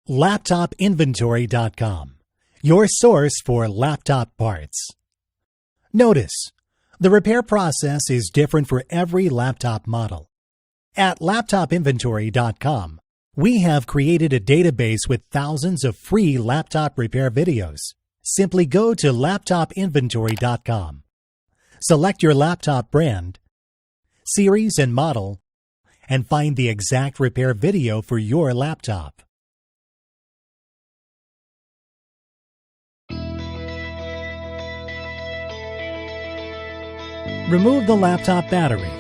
LaptopInventory.com, your source for laptop parts. Notice, the repair process is different for every laptop model. At LaptopInventory.com, we have created a database with thousands of free laptop repair videos. Simply go to LaptopInventory.com. Select your laptop brand, series and model, and find the exact repair video for your laptop. Remove the laptop battery.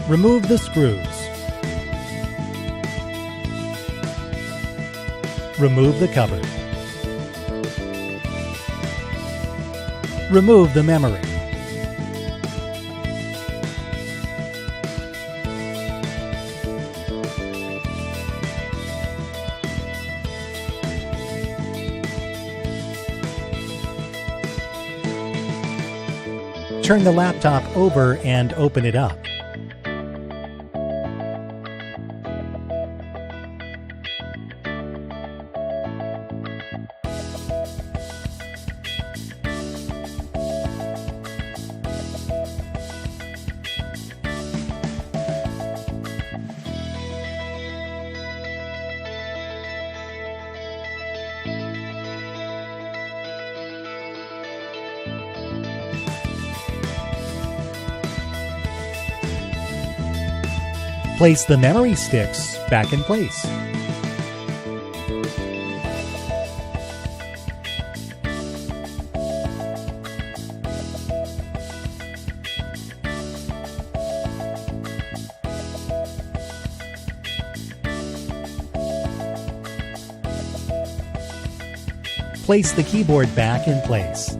Remove the screws. Remove the cover. Remove the memory. Turn the laptop over and open it up. Place the memory sticks back in place. Place the keyboard back in place.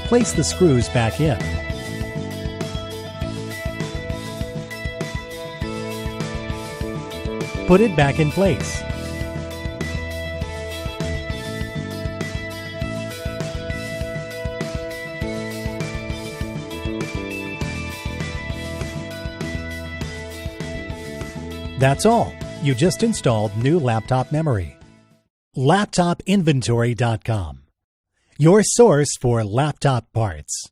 Place the screws back in. Put it back in place. That's all. You just installed new laptop memory. LaptopInventory.com, your source for laptop parts.